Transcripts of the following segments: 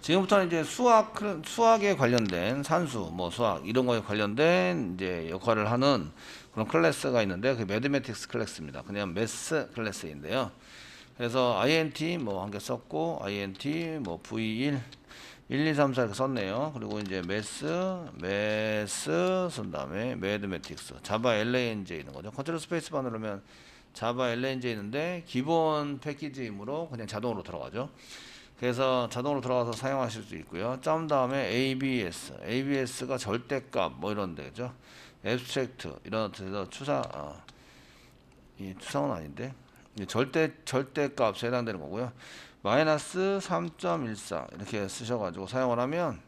지금부터는 이제 수학에 관련된 산수, 뭐 수학 이런 거에 관련된 이제 역할을 하는 그런 클래스가 있는데 그 매드매틱스 클래스입니다. 그냥 매스 클래스인데요. 그래서 int 뭐 한 개 썼고 int 뭐 v1 1, 2, 3, 4 이렇게 썼네요. 그리고 이제 매스 쓴 다음에 매드매틱스 자바 lang 있는 거죠. 컨트롤 스페이스바 누르면 자바 lang 있는데 기본 패키지이므로 그냥 자동으로 들어가죠. 그래서 자동으로 들어가서 사용하실 수 있고요. 점 다음에 ABS가 절대값 뭐 이런 데죠. 앱스트랙트 이런 데서 이 추상은 아닌데 절대값에 해당되는 거고요. 마이너스 3.14 이렇게 쓰셔가지고 사용을 하면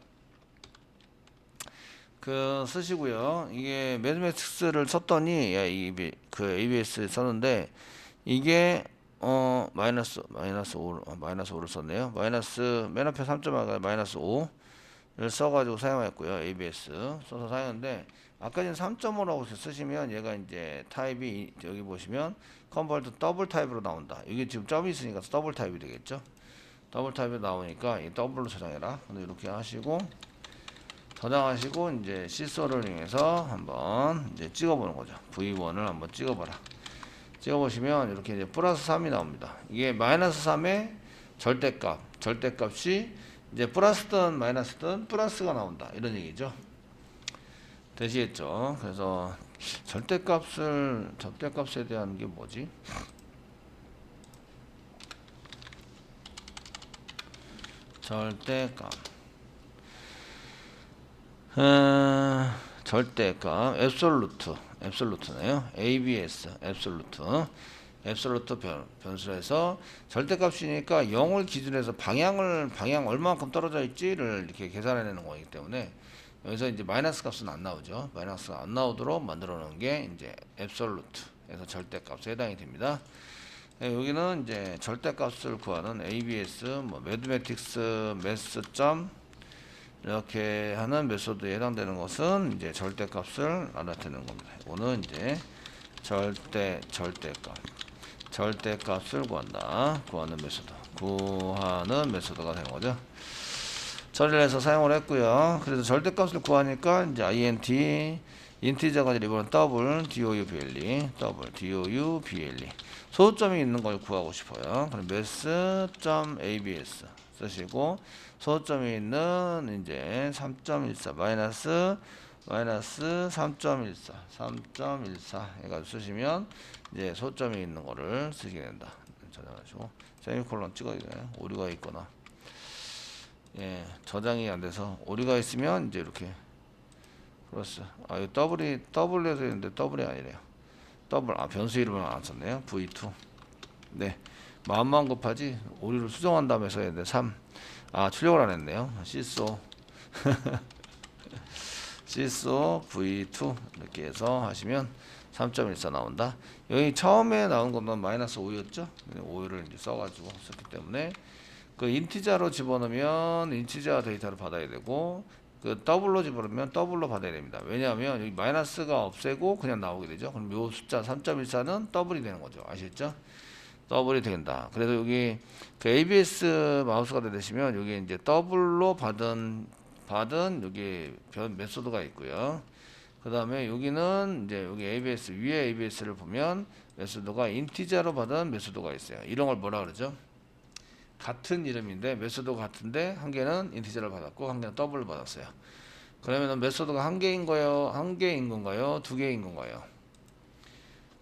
그 쓰시고요. 이게 매드매틱스를 썼더니 그 ABS 썼는데 이게 마이너스 5를 썼네요. 맨 앞에 3.5가 마이너스 5를 써가지고 사용했고요. ABS 써서 사용했는데 아까 전에 3.5라고 쓰시면 얘가 이제 타입이 여기 보시면 컨버트 더블 타입으로 나온다. 이게 지금 점이 있으니까 더블 타입이 되겠죠. 더블 타입이 나오니까 이 더블로 저장해라. 근데 이렇게 하시고 저장하시고 이제 시소를 이용해서 한번 이제 찍어보는 거죠. V1을 한번 찍어봐라. 찍어보시면 이렇게 이제 플러스 3이 나옵니다. 이게 마이너스 3의 절대값이 이제 플러스든 마이너스든 플러스가 나온다. 이런 얘기죠. 되시겠죠? 그래서 절대값에 대한 게 뭐지? 절대값. 절대값 앱솔루트네요. ABS 앱솔루트 변수에서 절대값이니까 0을 기준해서 방향 얼마만큼 떨어져 있지를 이렇게 계산해내는 거기 때문에 여기서 이제 마이너스 값은 안 나오죠. 마이너스가 안 나오도록 만들어 놓은 게 이제 앱솔루트에서 절대값에 해당이 됩니다. 여기는 이제 절대값을 구하는 ABS 뭐 매드매틱스 매스점 이렇게 하는 메소드에 해당되는 것은 이제 절대값을 나타내는 겁니다. 이거는 이제 절대값을 구하는 메소드가 되는 거죠. 처리를 해서 사용을 했고요. 그래서 절대값을 구하니까 이제 int 인티저가 아니라 이번엔 double이 소수점이 있는 걸 구하고 싶어요. 그럼 mass.abs 쓰시고 소수점이 있는 이제 3.14 마이너스 3.14 해가지고 쓰시면 이제 소수점이 있는 거를 쓰시게 된다. 저장하시고 세미콜론 찍어야 돼요. 오류가 있거나 저장이 안 돼서 오류가 있으면 이제 이렇게 플러스 이거 더블에서 있는데 더블이 아니래요. 변수 이름을 안 썼네요. v2 네 마음만 급하지 오류를 수정한 다음에 써야 되는데 3 출력을 안 했네요. 시소 v2 이렇게 해서 하시면 3.14 나온다. 여기 처음에 나온 것만 마이너스 5였죠. 5를 이제 써가지고 썼기 때문에 그 인티저로 집어넣으면 인티저 데이터를 받아야 되고 그 더블로 집어넣으면 더블로 받아야 됩니다. 왜냐하면 여기 마이너스가 없애고 그냥 나오게 되죠. 그럼 요 숫자 3.14는 더블이 되는 거죠. 아시겠죠? 더블이 된다. 그래서 여기 그 ABS 마우스가 되시면 여기 이제 더블로 받은 여기 메소드가 있고요. 그 다음에 여기는 이제 여기 ABS 위에 ABS를 보면 메소드가 인티저로 받은 메소드가 있어요. 이런 걸 뭐라 그러죠? 같은 이름인데 메소드가 같은데 한 개는 인티저를 받았고 한 개는 더블을 받았어요. 그러면 메소드가 한 개인 건가요? 두 개인 건가요?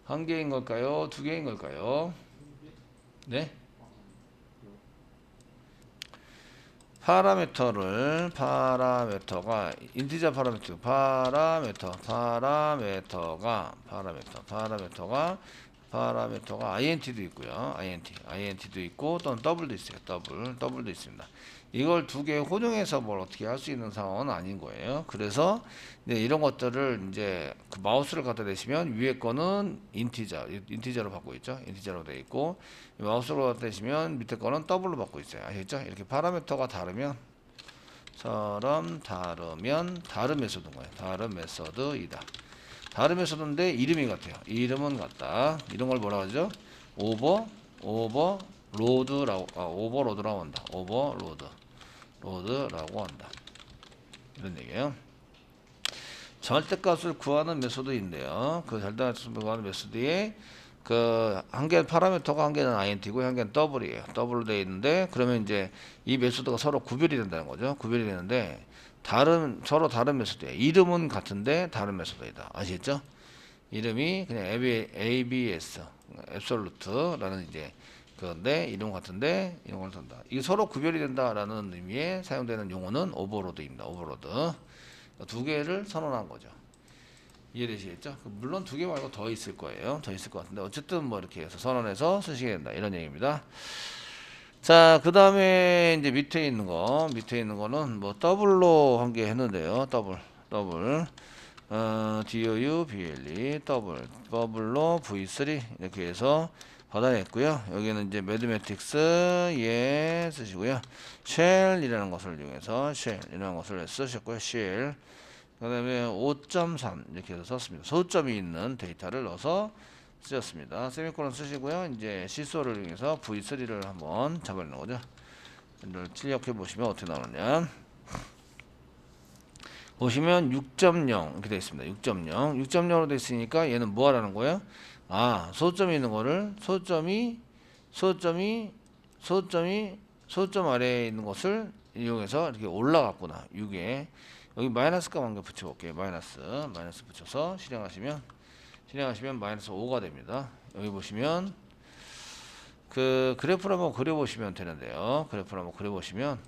한 개인 걸까요? 두 개인 걸까요? 네? 파라메터가 인티저 파라메터가 int도 있고요. int도 있고 또는 더블도 있어요. 더블도 있습니다. 이걸 두 개 혼용해서 뭘 어떻게 할 수 있는 상황은 아닌 거예요. 그래서 이제 이런 것들을 이제 그 마우스를 갖다 대시면 위에 거는 인티저로 받고 있죠. 인티저로 되어 있고 마우스로 갖다 대시면 밑에 거는 더블로 받고 있어요. 아시겠죠? 이렇게 파라미터가 다르면 다른 메소드인 거예요. 다른 메소드이다. 다른 메소드인데 이름이 같아요. 이름은 같다. 이런 걸 뭐라 하죠? 오버로드라고 한다. 오버로드. 로드라고 한다. 이런 얘기예요. 절대값을 구하는 메소드인데요. 그 절대값을 구하는 메소드에 그 한 개 파라미터가 한 개는 int고 한 개는 더블이에요. 더블로 되어 있는데 그러면 이제 이 메소드가 서로 구별이 된다는 거죠. 구별이 되는데 서로 다른 메소드예요. 이름은 같은데 다른 메소드이다. 아시겠죠? 이름이 그냥 ABS, absolute라는 이제 그런데 이름 같은데 이런 걸 쓴다. 이게 서로 구별이 된다라는 의미에 사용되는 용어는 오버로드입니다. 오버로드. 두 개를 선언한 거죠. 이해되시겠죠? 물론 두 개 말고 더 있을 거예요. 더 있을 것 같은데 어쨌든 뭐 이렇게 해서 선언해서 쓰시게 된다. 이런 얘기입니다. 자, 그 다음에 이제 밑에 있는 거는 뭐 더블로 한 개 했는데요. 더블. DOU, BLE, 더블로 V3 이렇게 해서 받아냈고요. 여기는 이제 매드매틱스 예 쓰시고요. 쉘이라는 것을 이용해서 쉘이라는 것을 쓰셨고요. 쉘. 그다음에 5.3 이렇게 해서 썼습니다. 소점이 있는 데이터를 넣어서 쓰셨습니다. 세미콜론 쓰시고요. 이제 시소를 이용해서 V3를 한번 잡아내는 거죠. 이걸 출력해 보시면 어떻게 나오느냐. 보시면 6.0 이렇게 되어 있습니다. 6.0으로 되어 있으니까 얘는 뭐 하라는 거예요? 아, 소점이 있는 거를 소점 아래에 있는 것을 이용해서 이렇게 올라갔구나. 6에 여기 마이너스 값 한 개 붙여볼게요. 마이너스 붙여서 실행하시면 마이너스 5가 됩니다. 여기 보시면 그 그래프를 한번 그려보시면 되는데요. 그래프를 한번 그려보시면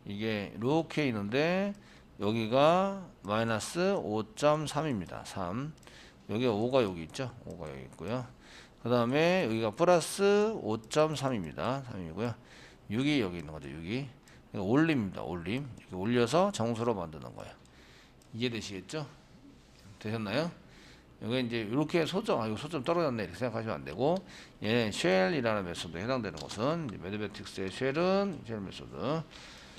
이게 이렇게 있는데 여기가 마이너스 5.3입니다. 3. 여기 5가 여기 있죠. 5가 여기 있고요. 그 다음에 여기가 플러스 5.3입니다. 3이고요. 6이 여기 있는 거죠. 6이. 올림입니다. 올림. 이렇게 올려서 정수로 만드는 거예요. 이해되시겠죠? 되셨나요? 여기 이제 이렇게 이거 소점 떨어졌네. 이렇게 생각하시면 안 되고, 얘는 쉘이라는 메소드에 해당되는 것은, 매드매틱스의 쉘은,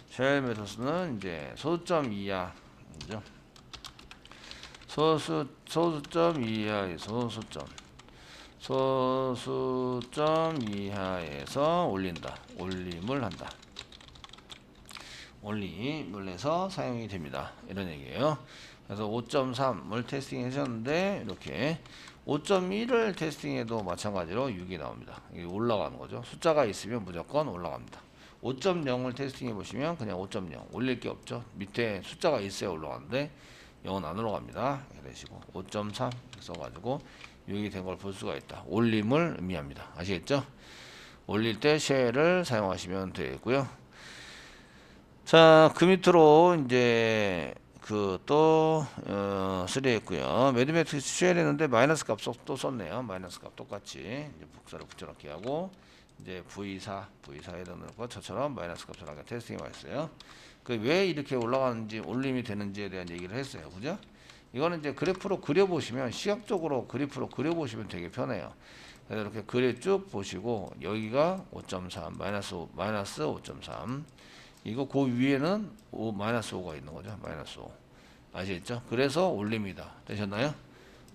쉘 메소드는 이제 소수점 이하죠. 소수점 이하에서 소수점 이하에서 올림을 한다. 올림을 해서 사용이 됩니다. 이런 얘기예요. 그래서 5.3을 테스팅 하셨는데 이렇게 5.1을 테스팅해도 마찬가지로 6이 나옵니다. 이게 올라가는 거죠. 숫자가 있으면 무조건 올라갑니다. 5.0을 테스팅해 보시면 그냥 5.0 올릴 게 없죠. 밑에 숫자가 있어야 올라가는데 0은 안 올라갑니다. 이렇게 되시고 5.3 써가지고 6이 된 걸 볼 수가 있다. 올림을 의미합니다. 아시겠죠? 올릴 때 쉘을 사용하시면 되겠고요. 자, 그 밑으로 이제 쓰리 했고요. 매드매틱스 쉘 했는데 마이너스 값 또 썼네요. 마이너스 값 똑같이 이제 복사를 붙여넣기 하고 이제 V4에 넣어놓고 저처럼 마이너스 값을 하게 테스팅해 봤어요. 그 왜 이렇게 올라가는지 올림이 되는지에 대한 얘기를 했어요. 그죠? 이거는 이제 그래프로 그려보시면 시각적으로 그래프로 그려보시면 되게 편해요. 그래서 이렇게 그려 쭉 보시고 여기가 5.3 마이너스 5.3 이거 그 위에는 마이너스 5가 있는 거죠. 마이너스 5 아시겠죠? 그래서 올림이다. 되셨나요?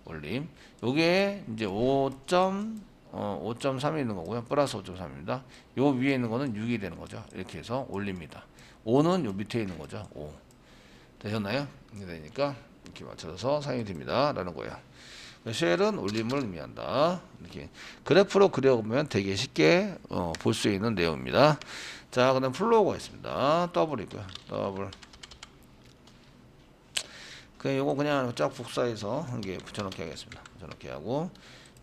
올림. 요게 이제 5.3이 있는 거고요. 플러스 5.3입니다. 요 위에 있는 거는 6이 되는 거죠. 이렇게 해서 올립니다. 5는 요 밑에 있는 거죠. 5. 되셨나요? 이렇게 되니까 이렇게 맞춰서 사용이 됩니다. 라는 거예요. 쉘은 올림을 의미한다. 이렇게 그래프로 그려보면 되게 쉽게 볼 수 있는 내용입니다. 자, 그다음 플로우가 있습니다. 더블이고요. 더블. 요거 그냥 쫙 복사해서 한 개 붙여넣기 하겠습니다. 붙여넣기 하고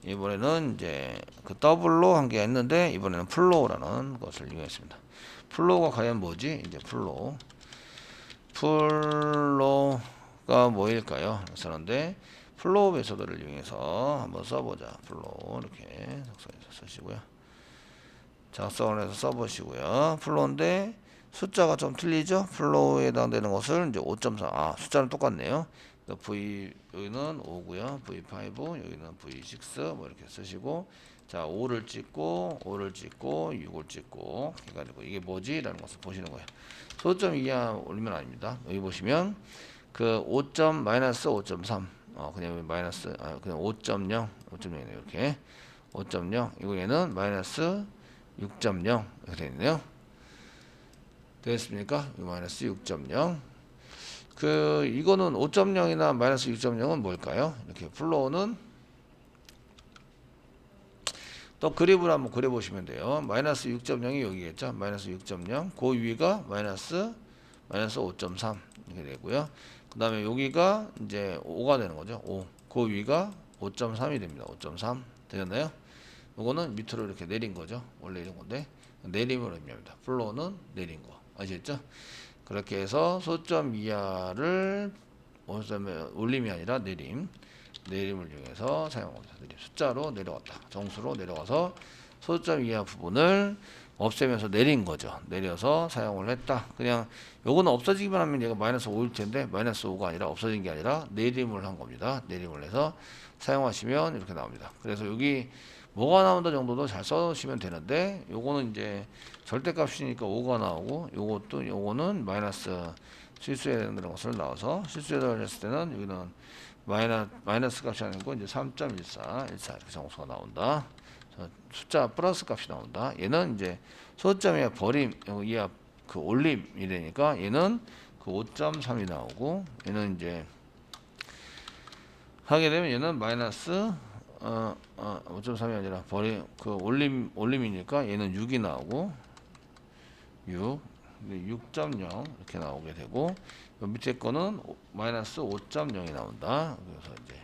이번에는 이제 그 더블로 한 개 했는데 이번에는 플로우라는 것을 이용했습니다. 플로우가 과연 뭐지? 이제 플로우가 뭐일까요? 그런데 플로우 메소드를 이용해서 한번 써보자. 플로우 이렇게 작성해서 쓰시고요. 작성을 해서 써보시고요. 플로우인데 숫자가 좀 틀리죠? 플로우에 해당되는 것을 이제 5.4. 숫자는 똑같네요. 여기는 5고요. V5, 여기는 V6 뭐 이렇게 쓰시고 자, 5를 찍고 6을 찍고 해가지고 이게 뭐지? 라는 것을 보시는 거예요. 소점 이하 올리면 아닙니다. 여기 보시면 그 5.-5.3 그냥 마이너스 그냥 5.0이네요. 이렇게 5.0 이거 얘는 마이너스 6.0 이렇게 되어 있네요. 되겠습니까? 마이너스 6.0. 이거는 5.0이나 마이너스 6.0은 뭘까요? 이렇게 플로우는 또 그립을 한번 그려보시면 돼요. 마이너스 6.0이 여기겠죠. 마이너스 6.0. 그 위가 마이너스 5.3 이렇게 되고요. 그 다음에 여기가 이제 5가 되는 거죠. 5. 그 위가 5.3이 됩니다. 5.3 되셨나요? 이거는 밑으로 이렇게 내린 거죠. 원래 이런 건데 내림을 의미합니다. 플로우는 내린 거 아시겠죠? 그렇게 해서 소점 이하를 올림이 아니라 내림을 이용해서 사용합니다. 숫자로 내려왔다. 정수로 내려와서 소점 이하 부분을 없애면서 내린 거죠. 내려서 사용을 했다. 그냥 요거는 없어지기만 하면 얘가 마이너스 5일 텐데 마이너스 5가 아니라 없어진 게 아니라 내림을 한 겁니다. 내림을 해서 사용하시면 이렇게 나옵니다. 그래서 여기 뭐가 나온다 정도도 잘 써놓으시면 되는데 요거는 이제 절대값이니까 5가 나오고 요거는 마이너스 실수해야 되는 것을 나와서 실수해야 했을 때는 여기는 마이너스 값이 아니고 이제 3.14 이렇게 정수가 나온다. 숫자 플러스 값이 나온다. 얘는 이제 소점의 버림 이하 그 올림이 되니까 얘는 그 5.3이 나오고 얘는 이제 하게 되면 얘는 마이너스 5.3이 아니라 버림 그 올림이니까 얘는 6이 나오고 6.0 이렇게 나오게 되고 밑에 거는 마이너스 5.0이 나온다. 그래서 이제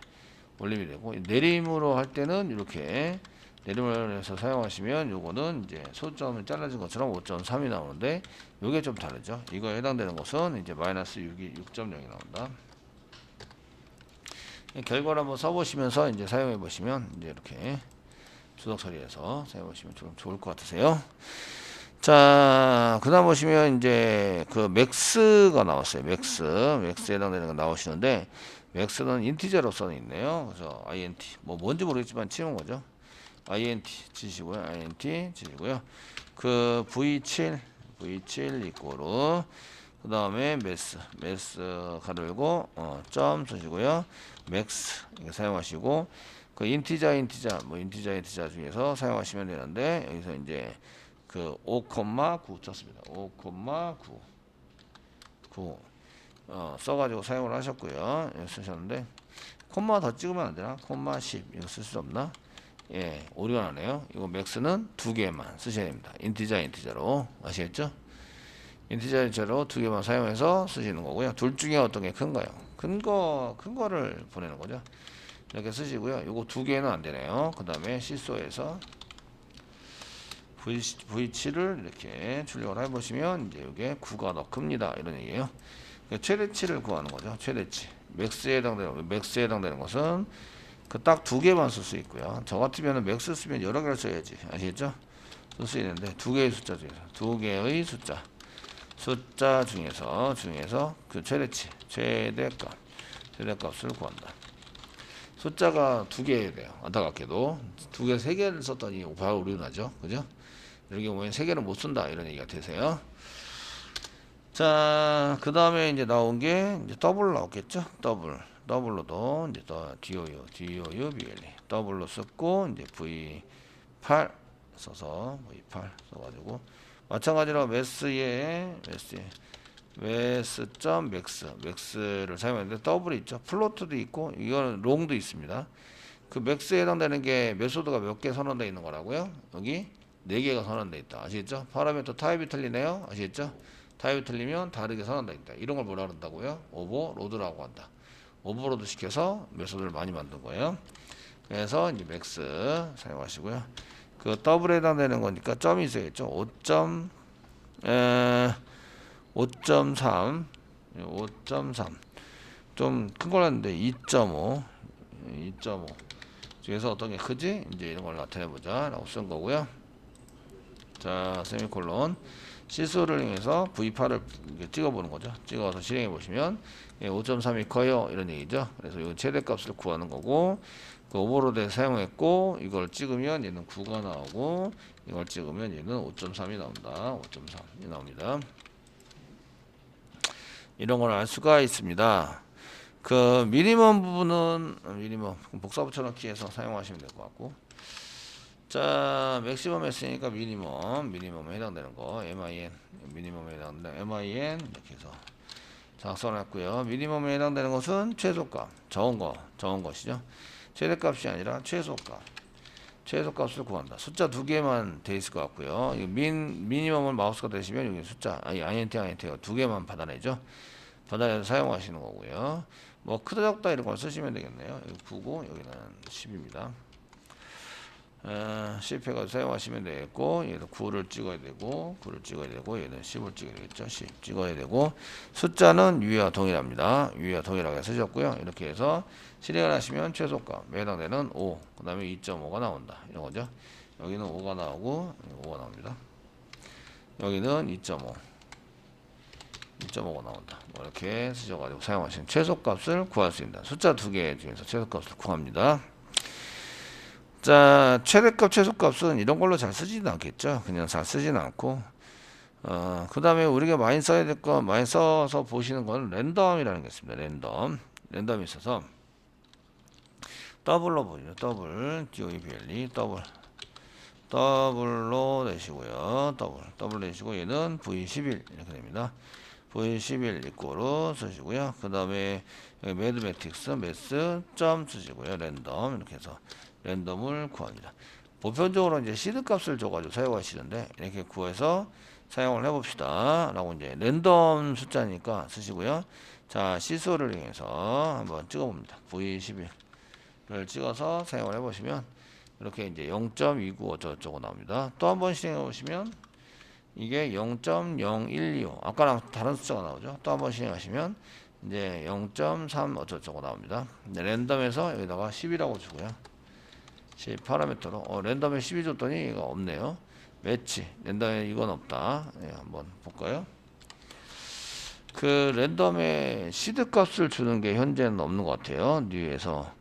올림이 되고 내림으로 할 때는 이렇게 내림을 해서 사용하시면 요거는 이제 소점이 잘라진 것처럼 5.3이 나오는데 요게 좀 다르죠. 이거에 해당되는 것은 이제 마이너스 6.0이 나온다. 결과를 한번 써보시면서 이제 사용해 보시면 이제 이렇게 주석 처리해서 사용해 보시면 좀 좋을 것 같으세요. 자, 그 다음 보시면 이제 그 맥스가 나왔어요. 맥스에 해당되는 거 나오시는데 맥스는 인티저로 써져 있네요. 그래서 int 뭔지 모르겠지만 치는 거죠. int 치시고요. int 치시고요. 그 v7 이꼬르 그 다음에 매스 가로 열고 점 쓰시고요. 맥스 이렇게 사용하시고 그 인티자 중에서 사용하시면 되는데 여기서 이제 그 5,9 쳤습니다. 5,9 써가지고 사용을 하셨고요. 쓰셨는데 콤마 더 찍으면 안 되나? 콤마 10 이거 쓸 수 없나? 예, 오류가 나네요. 이거 맥스는 2개만 쓰셔야 됩니다. 인티자로 아시겠죠? 인티자로 2개만 사용해서 쓰시는 거고요. 둘 중에 어떤 게 큰가요? 큰 거를 보내는 거죠. 이렇게 쓰시고요. 이거 2개는 안 되네요. 그 다음에 실소에서 V7을 이렇게 출력을 해보시면 이제 이게 9가 더 큽니다. 이런 얘기예요. 최대치를 구하는 거죠. 최대치. 맥스에 해당되는 것은 그 딱 2개만 쓸 수 있고요. 저 같으면 맥스 쓰면 여러 개를 써야지. 아시겠죠? 쓸 수 있는데 2개의 숫자 중에서 2개의 숫자 중에서 그 최대치, 최대값을 구한다. 숫자가 2개여야 돼요. 안타깝게도 2개, 3개를 썼더니 바로 오류 나죠. 그죠? 이런 경우에 3개는 못 쓴다. 이런 얘기가 되세요. 자, 그 다음에 이제 나온 게 이제 더블 나왔겠죠? 더블로도 이제 DOU 더블로 썼고 이제 V8 써서 V8 써가지고 마찬가지로 맥스를 사용했는데 더블이 있죠. 플로트도 있고 이거는 롱도 있습니다. 그 맥스에 해당되는 게 메소드가 몇 개 선언되어 있는 거라고요? 여기 4개가 선언되어 있다. 아시겠죠? 파라미터 타입이 틀리네요. 아시겠죠? 타입이 틀리면 다르게 선언되어 있다. 이런 걸 뭐라 그런다고요? 오버로드라고 한다. 오버로드 시켜서 메소드를 많이 만든 거예요. 그래서 이제 맥스 사용하시고요. 그 더블에 해당되는 거니까 점이 있어야겠죠. 5.3 좀 큰 걸 했는데 2.5 중에서 어떤 게 크지? 이제 이런 걸 나타내보자 라고 쓴 거고요. 자, 세미콜론 실수를 이용해서 V8을 찍어보는 거죠. 찍어서 실행해 보시면 5.3이 커요 이런 얘기죠. 그래서 이 최대값을 구하는 거고 그 오버로드에 사용했고 이걸 찍으면 얘는 9가 나오고 이걸 찍으면 얘는 5.3이 나온다. 5.3이 나옵니다. 이런 걸 알 수가 있습니다. 그 미니멈 부분은 복사 붙여넣기 해서 사용하시면 될 것 같고 자, 맥시멈 했으니까 미니멈에 해당되는 거 min 미니멈에 해당되는 min 이렇게 해서 작성했고요. 미니멈에 해당되는 것은 최소값, 적은 것이죠. 최대값이 아니라 최소값을 구한다. 숫자 두 개만 돼 있을 것 같고요. 미니멈을 마우스가 되시면 여기 숫자 INT가 두 개만 받아내죠. 받아내서 사용하시는 거고요. 뭐 크다 작다 이런 걸 쓰시면 되겠네요. 여기 9고 여기는 10입니다. 10 해가지고 사용하시면 되겠고, 얘도 9를 찍어야 되고, 얘는 10을 찍어야 되겠죠. 10 찍어야 되고, 숫자는 위와 동일합니다. 위와 동일하게 쓰셨고요. 이렇게 해서 실행을 하시면 최소값에 해당되는 5, 그 다음에 2.5가 나온다. 이런 거죠. 여기는 5가 나오고, 5가 나옵니다. 여기는 2.5가 나온다. 뭐 이렇게 쓰셔가지고 사용하시면 최소값을 구할 수 있다. 숫자 두 개 중에서 최소값을 구합니다. 자, 최대값, 최소값은 이런 걸로 잘 쓰지는 않겠죠. 그냥 잘 쓰지는 않고, 그 다음에 우리가 많이 써야 될 거, 많이 써서 보시는 건 랜덤이라는 게 있습니다. 랜덤이 있어서, 더블로 보죠. DOEBLE, 더블로 내시고요. 더블 내시고, 얘는 V11 이렇게 됩니다. V11 이꼬로 쓰시고요. 그 다음에 매드매틱스, 매스.점 쓰시고요. 랜덤, 이렇게 해서. 랜덤을 구합니다. 보편적으로 이제 시드 값을 줘가지고 사용하시는데 이렇게 구해서 사용을 해봅시다. 라고 이제 랜덤 숫자니까 쓰시고요. 자, 시소를 이용해서 한번 찍어봅니다. V11을 찍어서 사용을 해보시면 이렇게 이제 0.29 어쩌고저쩌고 나옵니다. 또 한번 실행해보시면 이게 0.0125 아까랑 다른 숫자가 나오죠. 또 한번 실행하시면 이제 0.3 어쩌고저쩌고 나옵니다. 랜덤에서 여기다가 10이라고 주고요. 10 파라미터로 랜덤에 12 줬더니 이거 없네요. 매치 랜덤에 이건 없다. 예, 한번 볼까요? 그 랜덤에 시드 값을 주는 게 현재는 없는 것 같아요. 뉴에서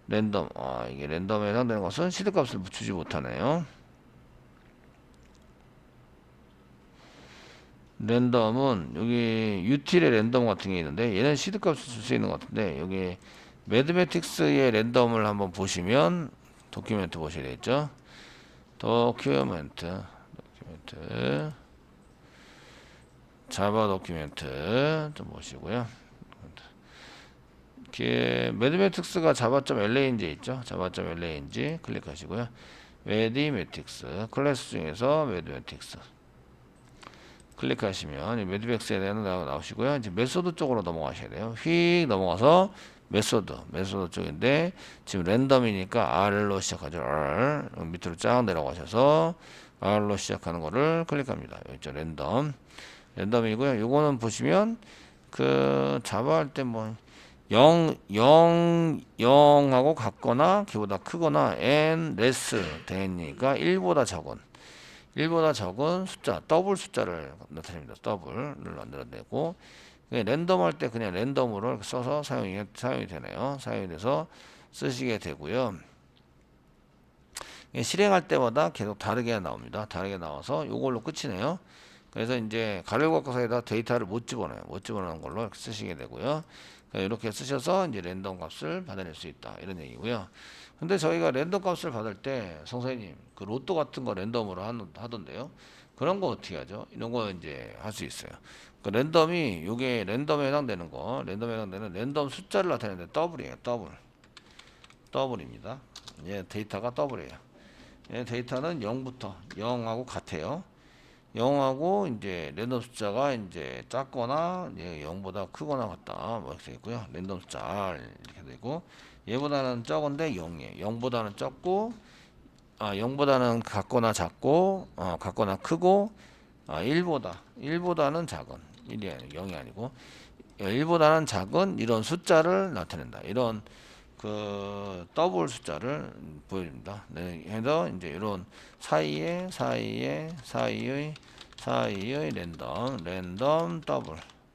랜덤 이게 랜덤에 해당되는 것은 시드 값을 주지 못하네요. 랜덤은 여기 util의 랜덤 같은 게 있는데 얘는 시드 값을 줄 수 있는 것 같은데 여기 매드매틱스의 랜덤을 한번 보시면 도큐멘트 보셔야 되겠죠. 도큐멘트 자바 도큐멘트 좀 보시고요. 매드매틱스가 자바.language 있죠. 자바.language 클릭하시고요. 매드매틱스 클래스 중에서 매드매틱스 클릭하시면 매드매틱스에 대한 나오시고요. 이제 메소드 쪽으로 넘어가셔야 돼요. 휙 넘어가서 메소드 쪽인데 지금 랜덤이니까 R로 시작하죠. R 밑으로 쫙 내려가셔서 R로 시작하는 거를 클릭합니다. 여기 있죠. 랜덤이고요. 요거는 보시면 그 자바 할 때 뭐 0하고 같거나 그보다 크거나 n less than이니까 1보다 적은 숫자 더블 숫자를 나타냅니다. 더블을 만들어내고 랜덤 할 때 그냥 랜덤으로 써서 사용이 되네요. 사용이 돼서 쓰시게 되고요. 실행할 때마다 계속 다르게 나옵니다. 다르게 나와서 이걸로 끝이네요. 그래서 이제 가로括弧에다 데이터를 못 집어넣는 걸로 이렇게 쓰시게 되고요. 이렇게 쓰셔서 이제 랜덤 값을 받아낼 수 있다. 이런 얘기고요. 근데 저희가 랜덤 값을 받을 때 선생님 그 로또 같은 거 랜덤으로 하던데요. 그런 거 어떻게 하죠? 이런 거 이제 할 수 있어요. 그 랜덤이 요게 랜덤에 해당되는 랜덤 숫자를 나타내는데 더블이에요. 더블입니다. 예, 데이터가 더블이에요. 예, 데이터는 0부터 0하고 같아요. 0하고 이제 랜덤 숫자가 이제 작거나 0보다 크거나 같다. 뭐 이렇게 되고요. 랜덤 숫자 R 이렇게 되고 얘보다는 적은데 0이에요. 0보다는 적고 0보다는 같거나 작고 같거나 크고 1보다는 작은 1이 아니고 0이 아니고 1보다는 작은 이런 숫자를 나타낸다. 이런 그 더블 숫자를 보여줍니다. 네, 해서 이제 이런 사이의 랜덤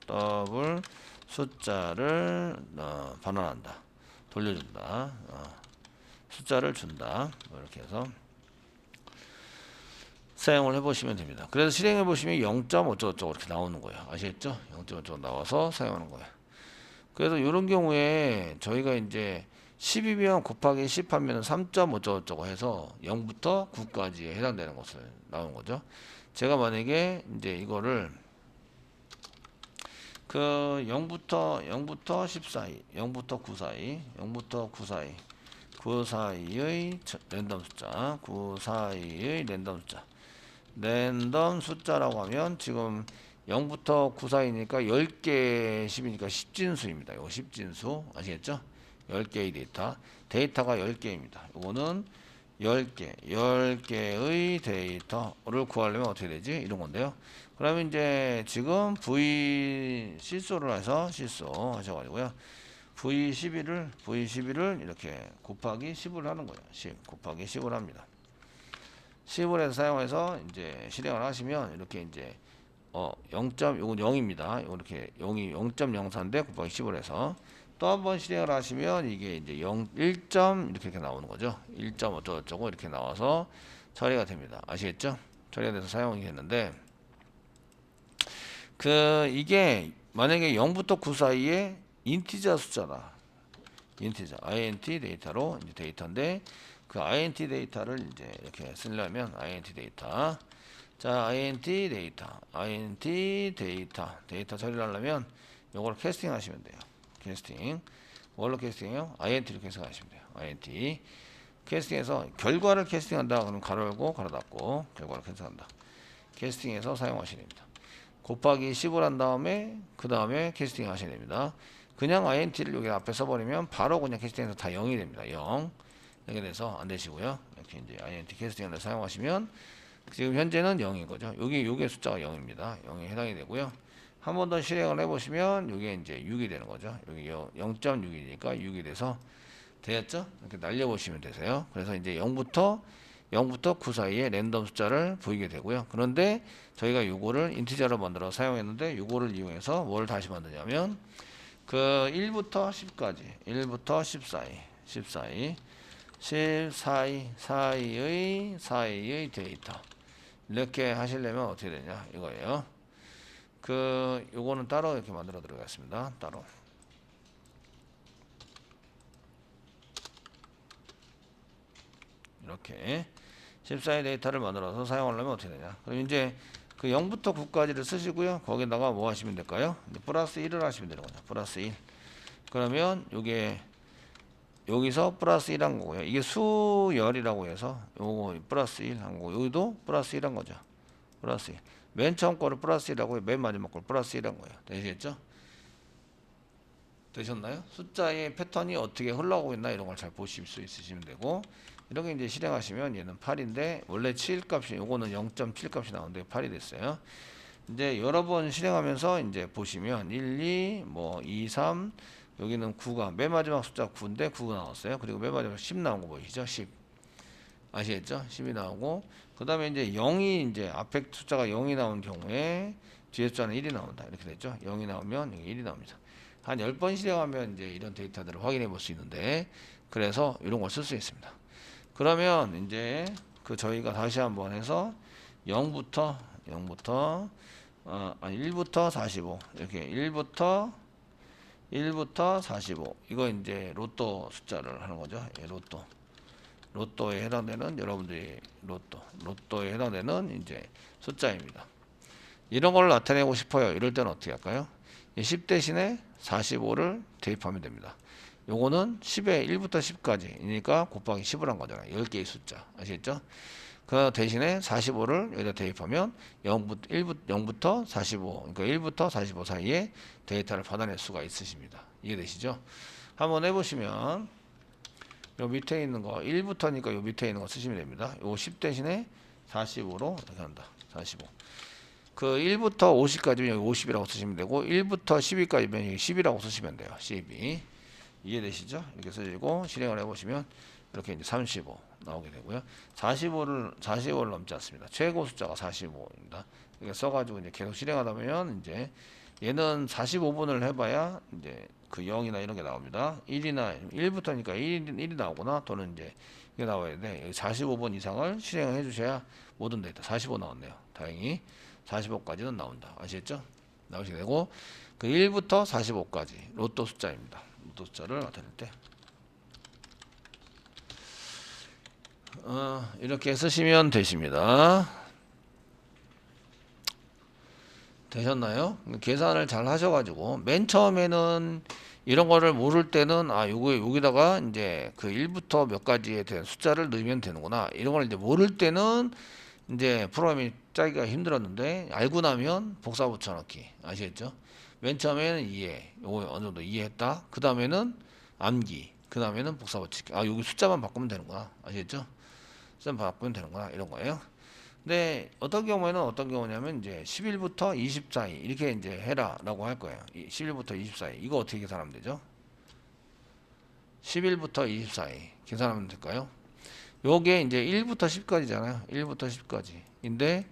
더블 숫자를 반환한다. 돌려준다. 숫자를 준다. 뭐 이렇게 해서 사용을 해보시면 됩니다. 그래서 실행해보시면 0.어쩌고저쩌고 이렇게 나오는 거예요. 아시겠죠? 0.어쩌고 나와서 사용하는 거예요. 그래서 이런 경우에 저희가 이제 10이면 곱하기 10 하면 3.5저쩌고 해서 0부터 9까지에 해당되는 것을 나온 거죠. 제가 만약에 이제 이거를 그 0부터 10 사이, 0부터 9 사이, 0부터 9 사이, 9 사이의 랜덤 숫자, 9 사이의 랜덤 숫자. 랜덤 숫자라고 하면 지금 0부터 9 사이니까 10개 10이니까 10진수입니다. 이거 10진수 아시겠죠? 10개의 데이터가 10개입니다. 이거는 10개의 데이터를 구하려면 어떻게 되지? 이런 건데요. 그러면 이제 지금 V 실수를 해서 실수 하셔가지고요. V11을 이렇게 곱하기 10을 하는 거예요. 10 곱하기 10을 합니다. 10을 해서 사용해서 이제 실행을 하시면 이렇게 이제 0. 요건 0입니다. 이렇게 0이 0.04인데 곱하기 10을 해서 또 한 번 실행을 하시면 이게 이제 1. 이렇게 나오는 거죠. 1. 어쩌고저쩌고 이렇게 나와서 처리가 됩니다. 아시겠죠? 처리가 돼서 사용이 됐는데 이게 만약에 0부터 9 사이에 인티저 숫자다. 인티저 int 데이터로 이제 데이터인데 그 int 데이터를 이제 이렇게 쓰려면 int 데이터 자 int 데이터 처리를 하려면 요걸 캐스팅 하시면 돼요. 캐스팅 뭘로 캐스팅해요? int로 캐스팅하시면 돼요. int 캐스팅해서 결과를 캐스팅한다. 그럼 가로 열고 가로 닫고 결과를 캐스팅한다. 캐스팅해서 사용하시면 됩니다. 곱하기 10을 한 다음에 그 다음에 캐스팅 하셔야 됩니다. 그냥 int를 여기 앞에 써버리면 바로 그냥 캐스팅해서 다 0이 됩니다. 0 이렇게 돼서 안 되시고요. 이렇게 이제 int 캐스팅을 사용하시면 지금 현재는 0인 거죠. 요게 숫자가 0입니다. 0에 해당이 되고요. 한 번 더 실행을 해보시면 이게 이제 6이 되는 거죠. 여기 0.6이니까 6이 돼서 되었죠? 이렇게 날려보시면 되세요. 그래서 이제 0부터 9 사이에 랜덤 숫자를 보이게 되고요. 그런데 저희가 요거를 인티저로 만들어 사용했는데 요거를 이용해서 뭘 다시 만드냐면 그 1부터 10까지 1부터 10 사이의 데이터 이렇게 하시려면 어떻게 되냐 이거예요. 요거는 따로 이렇게 만들어 들어가겠습니다. 따로 이렇게 14의 데이터를 만들어서 사용하려면 어떻게 되냐. 그럼 이제 그 0부터 9까지를 쓰시고요. 거기다가 뭐 하시면 될까요? 이제 플러스 1을 하시면 되는 거죠. 플러스 1. 그러면 요게 여기서 플러스 1 한 거고요. 이게 수열이라고 해서 요거 플러스 1 한 거고 여기도 플러스 1 한 거죠. 플러스 1. 맨 처음 거를 플러스 1하고 맨 마지막 거를 플러스 1 한 거예요. 되시겠죠? 되셨나요? 숫자의 패턴이 어떻게 흘러가고 있나 이런 걸 잘 보실 수 있으시면 되고 이렇게 이제 실행하시면 얘는 8인데 원래 7 값이 요거는 0.7 값이 나오는데 8이 됐어요. 이제 여러 번 실행하면서 이제 보시면 1, 2, 뭐 2, 3 여기는 9가 맨 마지막 숫자 9인데 9가 나왔어요. 그리고 맨 마지막 10 나온 거 보이시죠? 10 아시겠죠? 10이 나오고 그 다음에 이제 0이 이제 앞에 숫자가 0이 나온 경우에 뒤에 숫자는 1이 나온다. 이렇게 됐죠? 0이 나오면 1이 나옵니다. 한 10번 실행하면 이제 이런 데이터들을 확인해 볼 수 있는데 그래서 이런 걸 쓸 수 있습니다. 그러면 이제 저희가 다시 한번 해서 1부터 45 이렇게 1부터 45 이거 이제 로또 숫자를 하는 거죠. 예, 로또에 해당되는 여러분들이 로또에 해당되는 이제 숫자입니다. 이런 걸 나타내고 싶어요. 이럴 때는 어떻게 할까요? 10 대신에 45를 대입하면 됩니다. 요거는 10에 1부터 10까지니까 곱하기 10을 한 거잖아요. 10개의 숫자. 아시겠죠? 그 대신에 45를 여기다 대입하면 0부터 45, 그러니까 1부터 45 사이에 데이터를 받아낼 수가 있으십니다. 이해되시죠? 한번 해보시면 요 밑에 있는 거 1부터니까 요 밑에 있는 거 쓰시면 됩니다. 요 10 대신에 45로 이렇게 한다. 45. 그 1부터 50까지면 여기 50이라고 쓰시면 되고 1부터 12까지면 여기 10이라고 쓰시면 돼요. 12. 이해되시죠? 이렇게 쓰시고 실행을 해보시면 이렇게 이제 35 나오게 되고요. 45를 넘지 않습니다. 최고 숫자가 45입니다. 이렇게 써가지고 이제 계속 실행하다 보면 이제 얘는 45분을 해봐야 이제 그 0이나 이런 게 나옵니다. 1부터니까 1이 나오거나 또는 이제 이게 나와야 돼. 45번 이상을 실행을 해주셔야 모든 데이터 45 나왔네요. 다행히 45까지는 나온다. 아시겠죠? 나오시게 되고 그 1부터 45까지 로또 숫자입니다. 로또 숫자를 나타낼 때 이렇게 쓰시면 되십니다. 되셨나요? 계산을 잘 하셔가지고 맨 처음에는 이런 거를 모를 때는 여기다가 이제 그 1부터 몇 가지에 대한 숫자를 넣으면 되는구나. 이런 걸 이제 모를 때는 이제 프로그램이 짜기가 힘들었는데 알고 나면 복사 붙여넣기 아시겠죠? 맨 처음에는 이해, 요거 어느 정도 이해했다. 그 다음에는 암기, 그 다음에는 복사 붙이기. 여기 숫자만 바꾸면 되는구나. 아시겠죠? 숫자만 바꾸면 되는구나. 이런 거예요. 근데 어떤 경우에는 어떤 경우냐면 이제 11부터 20 사이 이렇게 이제 해라라고 할 거예요. 11부터 20 사이 이거 어떻게 계산하면 되죠? 11부터 20 사이 계산하면 될까요? 요게 이제 1부터 10까지잖아요. 1부터 10까지인데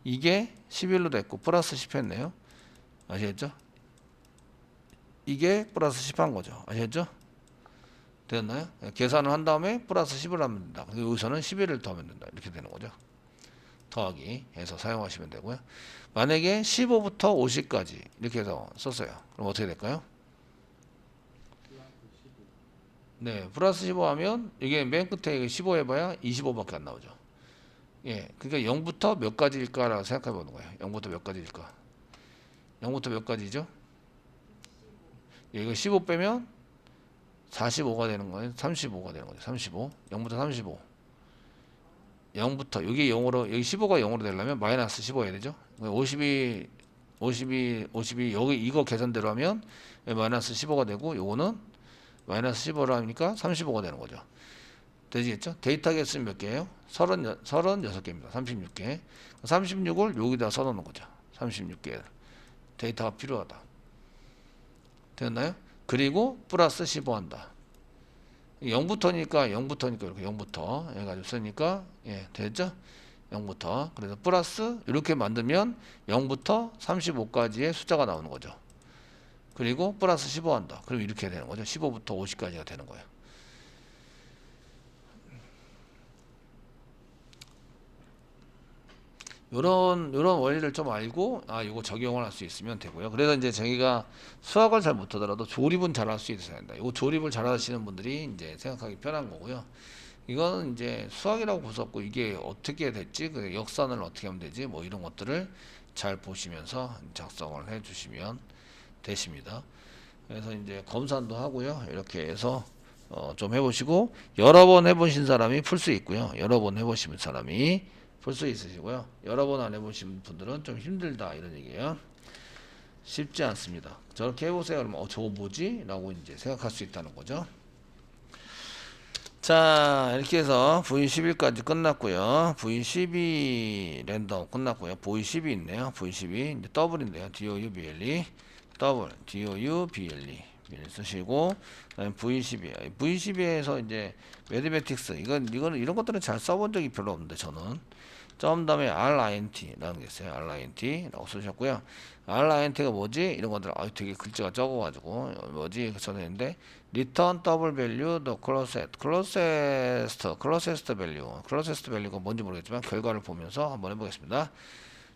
이게 11로 됐고 플러스 10 했네요. 아시겠죠? 이게 플러스 10 한 거죠. 아시겠죠? 되었나요? 계산을 한 다음에 플러스 10을 하면 된다. 여기서는 11을 더하면 된다. 이렇게 되는 거죠. 더하기 해서 사용하시면 되고요. 만약에 15부터 50까지 이렇게 해서 썼어요. 그럼 어떻게 될까요? 네, 플러스 15 하면 이게 맨 끝에 15 해봐야 25밖에 안 나오죠. 예, 그러니까 0부터 몇 가지일까라고 생각해 보는 거예요. 0부터 몇 가지일까? 0부터 몇 가지죠? 예, 이거 15 빼면 45가 되는 거예요. 35가 되는 거죠. 35. 0부터 35. 0부터 여기 0으로 여기 15가 0으로 되려면 마이너스 15 해야 되죠. 52 여기 이거 계산대로 하면 마이너스 15가 되고 요거는 마이너스 15로 하니까 35가 되는 거죠. 되시겠죠? 데이터 개수는 몇 개예요? 36개입니다. 36개. 36을 여기다 써놓는 거죠. 36개 데이터가 필요하다. 됐나요? 그리고 플러스 15 한다. 0부터니까 이렇게 0부터 해가지고 쓰니까 됐죠? 0부터 그래서 플러스 이렇게 만들면 0부터 35까지의 숫자가 나오는 거죠. 그리고 플러스 15 한다. 그럼 이렇게 되는 거죠. 15부터 50까지가 되는 거예요. 요런 원리를 좀 알고 이거 적용을 할 수 있으면 되고요. 그래서 이제 저희가 수학을 잘 못하더라도 조립은 잘 할 수 있어야 된다. 이 조립을 잘 하시는 분들이 이제 생각하기 편한 거고요. 이거는 이제 수학이라고 볼 수 없고 이게 어떻게 됐지, 그 역산을 어떻게 하면 되지, 뭐 이런 것들을 잘 보시면서 작성을 해 주시면 되십니다. 그래서 이제 검산도 하고요. 이렇게 해서 좀 해보시고 여러 번 해보신 사람이 풀 수 있고요. 여러 번 해보신 사람이 풀 수 있으시고요. 여러 번 안 해보신 분들은 좀 힘들다 이런 얘기예요. 쉽지 않습니다. 저렇게 해보세요. 그러면 저거 뭐지? 라고 이제 생각할 수 있다는 거죠. 자, 이렇게 해서 V11까지 끝났고요. V12 랜덤 끝났고요. V12 있네요. V12 이제 더블인데요. DOU BLE 더블 DOU BLE 쓰시고 그다음에 V12에서 이제 매드매틱스 이런 것들은 잘 써본 적이 별로 없는데 저는 점 다음에 RINT라는 게 있어요. RINT라고 쓰셨고요. RINT가 뭐지? 이런 것들 되게 글자가 적어가지고 뭐지? 써있는데 return double value the closest value가 뭔지 모르겠지만 결과를 보면서 한번 해보겠습니다.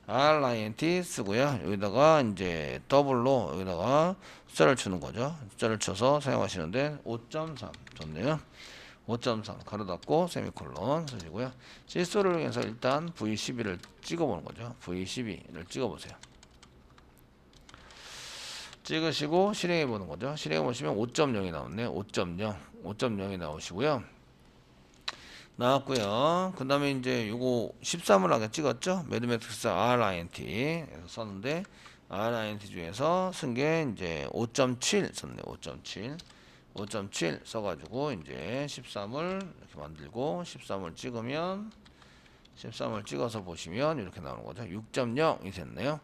RINT 쓰고요. 여기다가 이제 더블로 여기다가 숫자를 주는 거죠. 숫자를 쳐서 사용하시는데 5.3 좋네요. 5.3 가로 닫고 세미콜론 쓰시고요. 실수를 위해서 일단 V12를 찍어보는 거죠. V12를 찍어보세요. 찍으시고 실행해 보는 거죠. 실행해 보시면 5.0이 나왔네요. 5.0이 나오시고요. 나왔고요. 그 다음에 이제 요거 13을 아까 찍었죠. 매드매틱스 RINT 에서 썼는데 RINT 중에서 쓴 게 이제 5.7 썼네요. 5.7 써가지고 이제 13을 이렇게 만들고 13을 찍어서 보시면 이렇게 나오는 거죠. 6.0이 됐네요.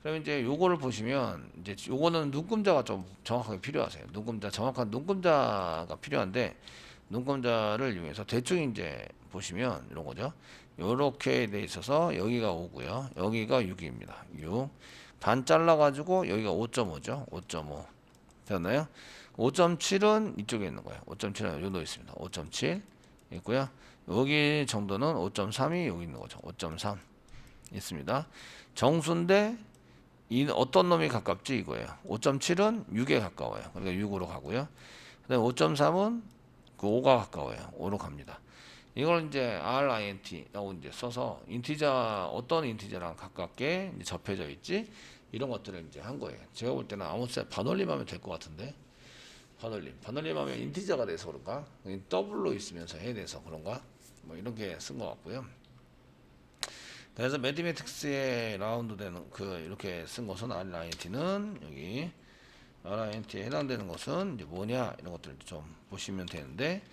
그럼 이제 요거를 보시면 이제 요거는 눈금자가 좀 정확하게 필요하세요. 정확한 눈금자가 필요한데 눈금자를 이용해서 대충 이제 보시면 이런 거죠. 요렇게 돼 있어서 여기가 5고요. 여기가 6입니다. 6. 반 잘라가지고 여기가 5.5죠. 5.5. 됐나요? 5.7은 이쪽에 있는 거예요. 5.7은 여기 있습니다. 5.7 있고요. 여기 정도는 5.3이 여기 있는 거죠. 5.3 있습니다. 정수인데 어떤 놈이 가깝지 이거예요. 5.7은 6에 가까워요. 그러니까 6으로 가고요. 그 다음에 5.3은 그 5가 가까워요. 5로 갑니다. 이걸 이제 RINT라고 이제 써서 인티저 어떤 인티저랑 가깝게 이제 접해져 있지 이런 것들을 이제 한 거예요. 제가 볼 때는 아무 새 반올림하면 될 것 같은데 반올림하면 인티저가 돼서 그런가? 더블로 있으면서 해야 돼서 그런가? 뭐 이런 게 쓴 것 같고요. 그래서 매드매틱스에 라운드 되는 그 이렇게 쓴 것은 RINT는 여기 RINT에 해당되는 것은 이제 뭐냐 이런 것들 좀 보시면 되는데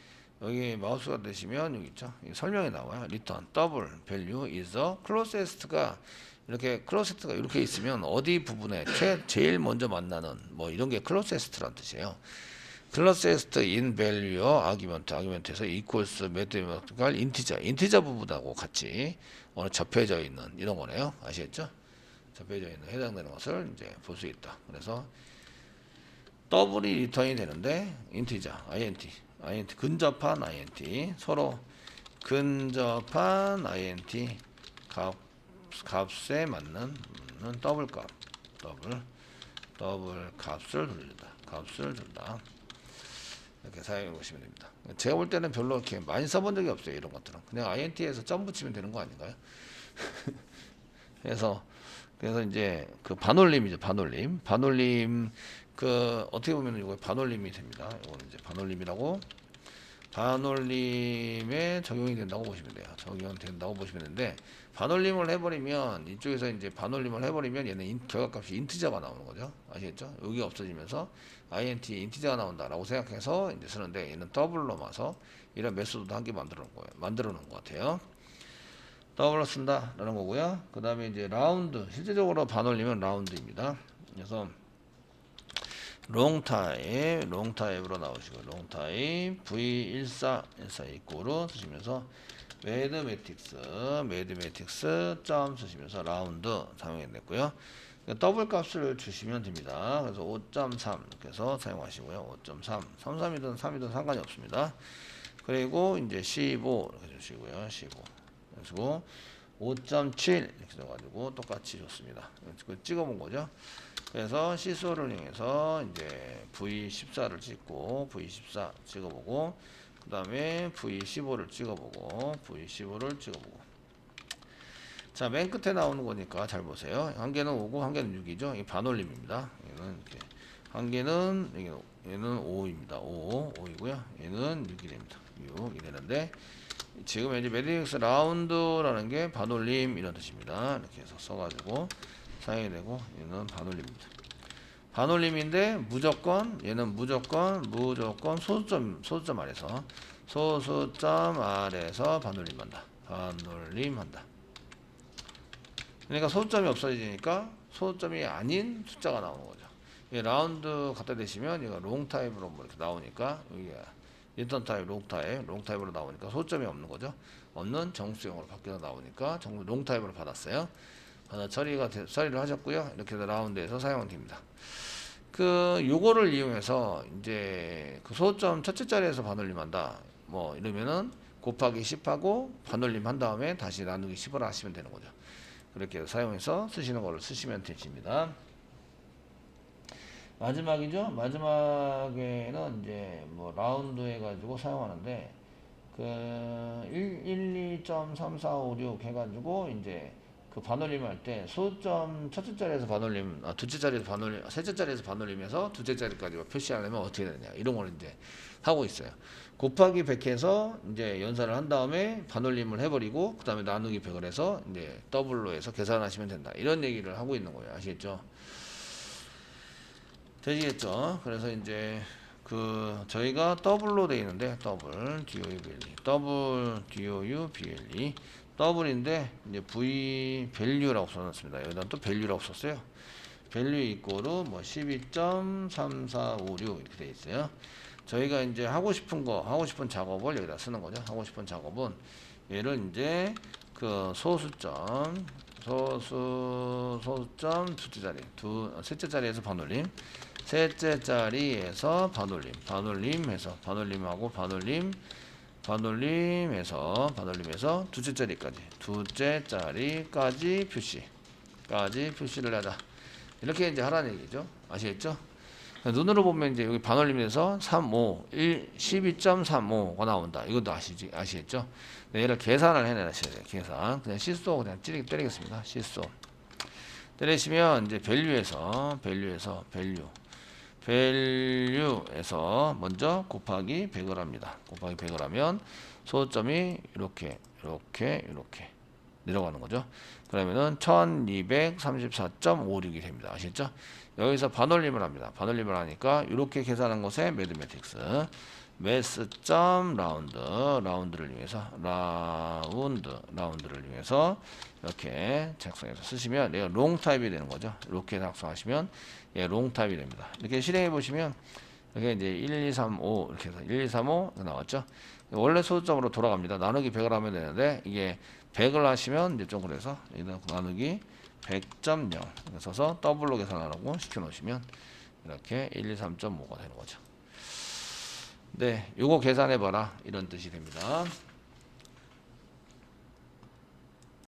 여기 마우스가 되시면 여기 있죠. 설명이 나와요. return double value is a closest가 이렇게 closest가 이렇게 있으면 어디 부분에 제일 먼저 만나는 뭐 이런 게 closest란 뜻이에요. closest in value argument에서 equals mathematical integer 부분하고 같이 어느 접해져 있는 이런 거네요. 아시겠죠? 접해져 있는 해당되는 것을 이제 볼 수 있다. 그래서 더블이 리턴이 되는데 인티저 int 근접한 int 서로 근접한 int 값에 맞는 더블 값을 준다. 이렇게 사용해 보시면 됩니다. 제가 볼 때는 별로 이렇게 많이 써본 적이 없어요. 이런 것들은 그냥 int에서 점 붙이면 되는 거 아닌가요? 그래서 이제 그 반올림이죠. 반올림 그 어떻게 보면 이거 반올림이 됩니다. 이거는 이제 반올림에 적용이 된다고 보시면 돼요. 적용된다고 보시면 되는데 반올림을 해버리면 이쪽에서 이제 반올림을 해버리면 얘는 결과값이 인티저가 나오는 거죠. 아시겠죠? 여기 없어지면서 인티저가 나온다라고 생각해서 이제 쓰는데 얘는 더블로 마서 이런 메소드도 한 개 만들어 놓은 것 같아요. 더블로 쓴다라는 거고요. 그 다음에 이제 라운드 실제적으로 반올림은 라운드입니다. 그래서 롱타입으로 나오시고 롱타입 V14 이꼬로 쓰시면서 매드매틱스 점 쓰시면서 라운드 사용해냈고요. 더블 값을 주시면 됩니다. 그래서 5.3 이렇게 해서 사용하시고요. 5.3 33이든 3이든 상관이 없습니다. 그리고 이제 15 이렇게 주시고요. 15 그리고 5.7 이렇게 써가지고 똑같이 줬습니다. 찍어본 거죠. 그래서 시소를 이용해서 이제 V14를 찍고 V14 찍어보고 그 다음에 V15를 찍어보고 자, 맨 끝에 나오는 거니까 잘 보세요. 한 개는 5고 한 개는 6이죠. 이 반올림입니다. 얘는 이렇게 한 개는 얘는 5입니다. 5이고요. 얘는 6이 됩니다. 6이 되는데 지금 이제 매드맥스 라운드라는 게 반올림 이런 뜻입니다. 이렇게 해서 써가지고 사용이 되고 얘는 반올림입니다. 반올림인데 얘는 무조건 소수점 아래서 반올림한다. 그러니까 소수점이 없어지니까 소수점이 아닌 숫자가 나오는 거죠. 이 라운드 갖다 대시면 이거 롱 타입으로 뭐 이렇게 나오니까 여기가 리턴 타입, 롱 타입으로 나오니까 소수점이 없는 거죠. 없는 정수형으로 바뀌어서 나오니까 롱 타입으로 받았어요. 처리를 하셨고요. 이렇게 해서 라운드에서 사용은 됩니다. 요거를 이용해서 이제 그 소수점 첫째 자리에서 반올림한다. 뭐 이러면은 곱하기 10하고 반올림 한 다음에 다시 나누기 10을 하시면 되는 거죠. 그렇게 사용해서 쓰시는 거를 쓰시면 되십니다. 마지막이죠. 마지막에는 이제 뭐 라운드 해가지고 사용하는데 2.3456 해가지고 이제 그 반올림 할 때 소수점 첫째 자리에서 반올림, 둘째 자리에서 반올림, 셋째 자리에서 반올림해서 둘째 자리까지 표시하려면 어떻게 되느냐 이런 걸 이제 하고 있어요. 곱하기 100 해서 이제 연산을 한 다음에 반올림을 해버리고 그 다음에 나누기 100을 해서 이제 더블로 해서 계산하시면 된다. 이런 얘기를 하고 있는 거예요. 아시겠죠? 되시겠죠? 그래서 이제 저희가 더블로 되어 있는데 더블 DOUBLE 더블인데 이제 V 밸류라고 써놨습니다. 여기다 또 밸류라고 썼어요. 밸류 이꼬르 뭐 12.3456 이렇게 되어 있어요. 저희가 이제 하고 싶은 작업을 여기다 쓰는 거죠. 하고 싶은 작업은 얘를 이제 그 소수점 둘째 자리, 셋째 자리에서 반올림, 셋째 자리에서 반올림해서 반올림하고 반올림해서 둘째 자리까지 표시를 하자. 이렇게 이제 하라는 얘기죠. 아시겠죠? 눈으로 보면 이제 여기 반올림에서 35, 12.35가 나온다. 이것도 아시겠죠? 네, 얘를 계산을 해내셔야 돼요. 계산. 그냥 시소 그냥 때리겠습니다. 시소. 때리시면 이제 밸류에서 먼저 곱하기 100을 합니다. 곱하기 100을 하면 소점이 이렇게 내려가는 거죠. 그러면은 1234.56이 됩니다. 아시겠죠? 여기서 반올림을 합니다. 반올림을 하니까 이렇게 계산한 것에 매드매틱스 라운드를 이용해서 이렇게 작성해서 쓰시면 얘가 롱 타입이 되는 거죠. 이렇게 작성하시면 얘 롱 타입이 됩니다. 이렇게 실행해 보시면 이게 이제 1, 2, 3, 5 이렇게 해서 1, 2, 3, 5 나왔죠. 원래 소수점으로 돌아갑니다. 나누기 100을 하면 되는데 이게 100을 하시면 이제 좀 그래서 나누기 100.0 써서 더블로 계산하라고 시켜 놓으시면 이렇게 1, 2, 3.5가 되는 거죠. 네, 요거 계산해 봐라 이런 뜻이 됩니다.